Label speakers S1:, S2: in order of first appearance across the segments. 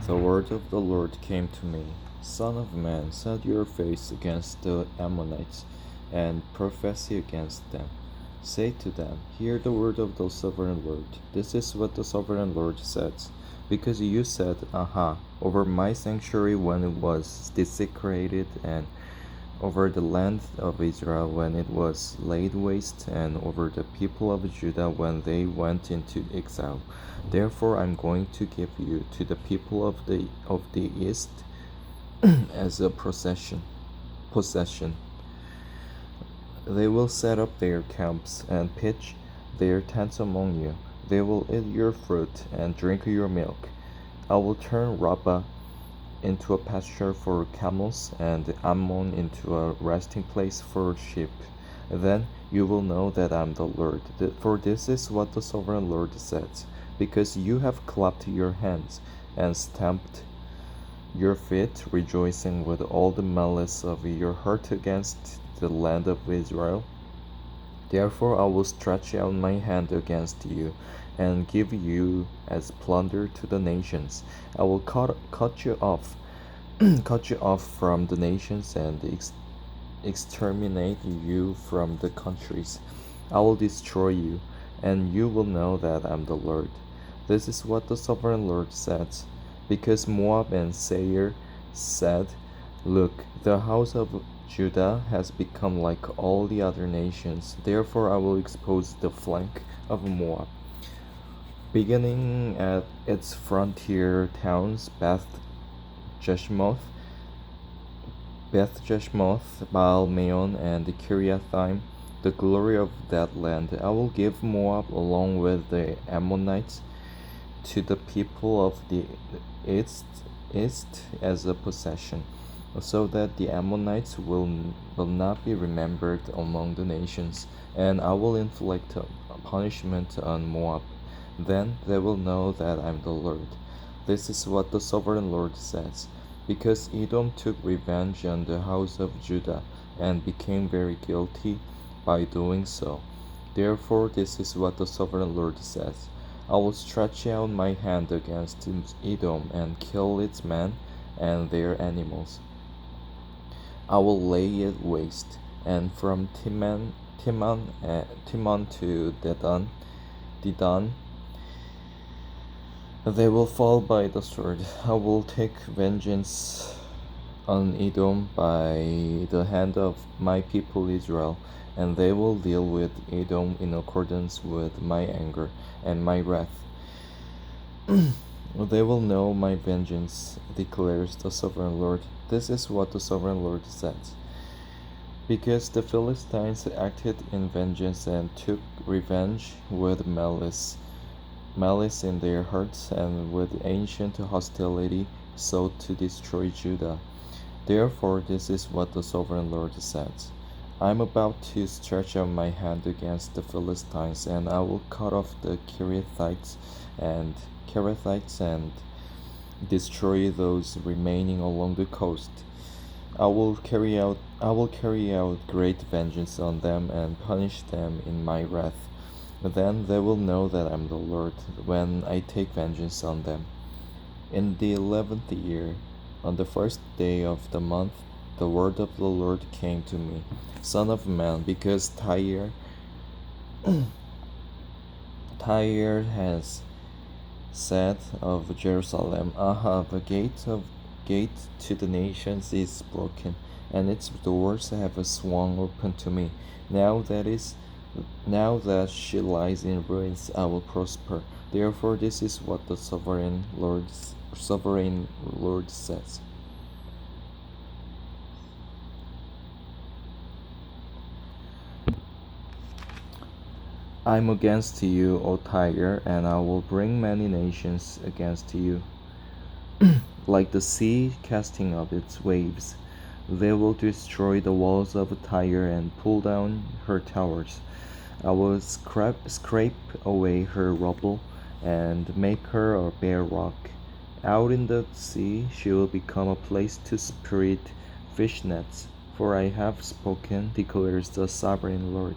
S1: The word of the Lord came to me. Son of man, set your face against the Ammonites, and prophesy against them. Say to them, Hear the word of the sovereign Lord. This is what the sovereign Lord says. Because you said, Aha, over my sanctuary when it was desecrated, and over the land of Israel when it was laid waste, and over the people of Judah when they went into exile. Therefore I am going to give you to the people of the east as a possession. They will set up their camps and pitch their tents among you. They will eat your fruit and drink your milk. I will turn Rabbah into a pasture for camels, and Ammon into a resting place for sheep. Then you will know that I am the Lord. For this is what the sovereign Lord says. Because you have clapped your hands and stamped your feet, rejoicing with all the malice of your heart against the land of Israel, therefore I will stretch out my hand against you, and give you as plunder to the nations. I will cut you off, cut you off from the nations, and exterminate you from the countries. I will destroy you, and you will know that I am the Lord. This is what the sovereign Lord says. Because Moab and Seir said, Look, the house of Judah has become like all the other nations. Therefore I will expose the flank of Moab, beginning at its frontier towns, Jeshmoth, Baal-meon, and Kiriathaim, the glory of that land. I will give Moab along with the Ammonites to the people of the east as a possession, so that the Ammonites will not be remembered among the nations, and I will inflict a punishment on Moab. Then they will know that I am the Lord. This is what the sovereign Lord says. Because Edom took revenge on the house of Judah, and became very guilty by doing so. Therefore this is what the sovereign Lord says. I will stretch out my hand against Edom, and kill its men and their animals. I will lay it waste, and from Timon to Dedan, they will fall by the sword. I will take vengeance on Edom by the hand of my people Israel, and they will deal with Edom in accordance with my anger and my wrath. They will know my vengeance, declares the sovereign Lord. This is what the sovereign Lord says. Because the Philistines acted in vengeance and took revenge with malice in their hearts, and with ancient hostility sought to destroy Judah. Therefore this is what the sovereign Lord says. I am about to stretch out my hand against the Philistines, and I will cut off the Kerethites and destroy those remaining along the coast. I will carry out great vengeance on them, and punish them in my wrath. Then they will know that I am the Lord, when I take vengeance on them. In the 11th year, on the first day of the month, the word of the Lord came to me. Son of man, because Tyre has said of Jerusalem, Aha, the gate to the nations is broken, and its doors have swung open to me. Now that she lies in ruins, I will prosper. Therefore this is what the sovereign Lord says. I am against you, O Tyre, and I will bring many nations against you, like the sea casting up its waves. They will destroy the walls of Tyre and pull down her towers. I will scrape away her rubble and make her a bare rock. Out in the sea she will become a place to spread fish nets. For I have spoken, declares the sovereign Lord.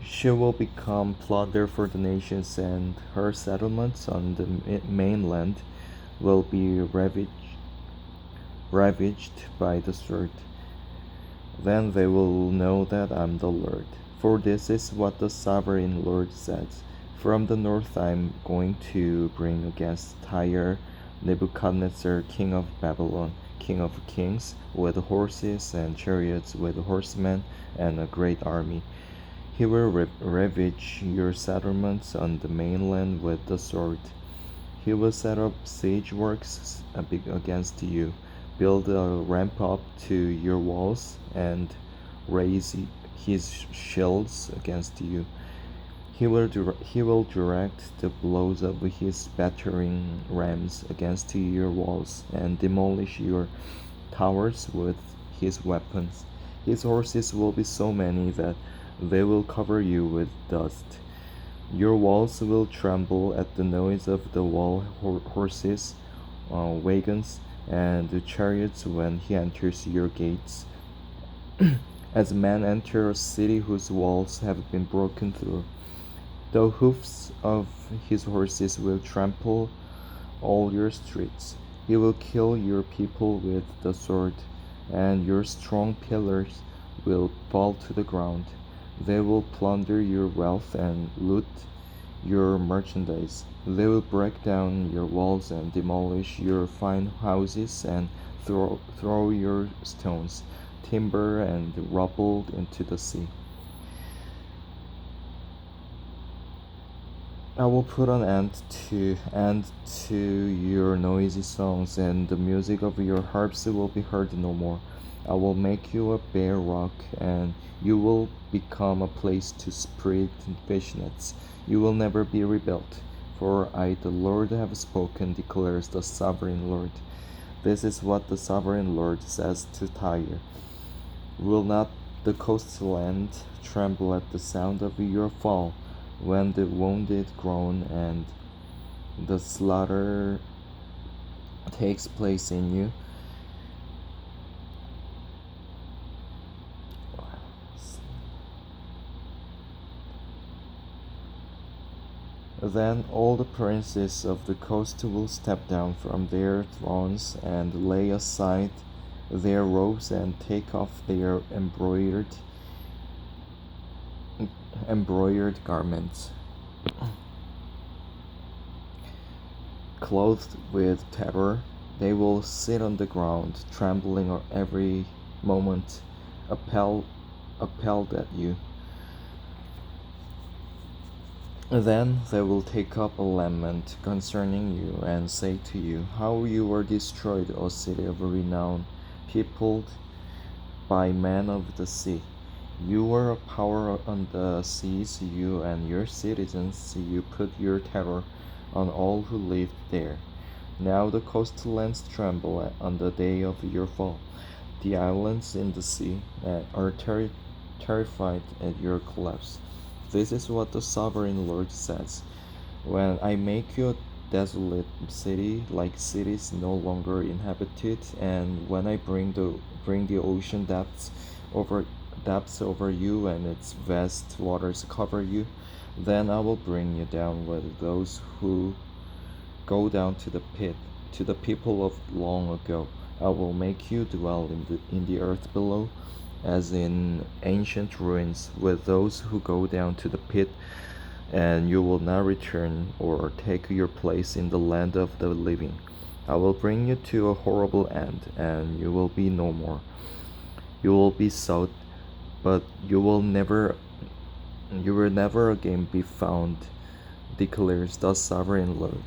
S1: She will become plunder for the nations, and her settlements on the mainland will be ravaged by the sword. Then they will know that I am the Lord. For this is what the sovereign Lord says. From the north I am going to bring against Tyre Nebuchadnezzar, king of Babylon, king of kings, with horses and chariots, with horsemen and a great army. He will ravage your settlements on the mainland with the sword. He will set up siege works against you, build a ramp up to your walls, and raise his shields against you. He will direct the blows of his battering rams against your walls and demolish your towers with his weapons. His horses will be so many that they will cover you with dust. Your walls will tremble at the noise of the horses, wagons, and the chariots when he enters your gates. As men enter a city whose walls have been broken through, the hoofs of his horses will trample all your streets. He will kill your people with the sword, and your strong pillars will fall to the ground. They will plunder your wealth and loot your merchandise. They will break down your walls and demolish your fine houses and throw your stones, timber, and rubble into the sea. I will put an end to your noisy songs, and the music of your harps will be heard no more. I will make you a bare rock, and you will become a place to spread fish nets. You will never be rebuilt, for I, the Lord, have spoken, declares the sovereign Lord. This is what the sovereign Lord says to Tyre. Will not the coastland tremble at the sound of your fall, when the wounded groan and the slaughter takes place in you? Then all the princes of the coast will step down from their thrones and lay aside their robes and take off their embroidered garments. Clothed with terror, they will sit on the ground, trembling every moment, appalled at you. Then they will take up a lament concerning you and say to you, how you were destroyed, O city of renown, peopled by men of the sea. You were a power on the seas, you and your citizens. You put your terror on all who lived there. Now the coastlands tremble on the day of your fall. The islands in the sea are terrified at your collapse. This is what the sovereign Lord says. When I make you a desolate city, like cities no longer inhabited, and when I bring the ocean depths over you and its vast waters cover you, then I will bring you down with those who go down to the pit, to the people of long ago. I will make you dwell in the earth below, as in ancient ruins, with those who go down to the pit, and you will not return or take your place in the land of the living. I will bring you to a horrible end, and you will be no more. You will be sought, but you will never again be found, declares the sovereign Lord.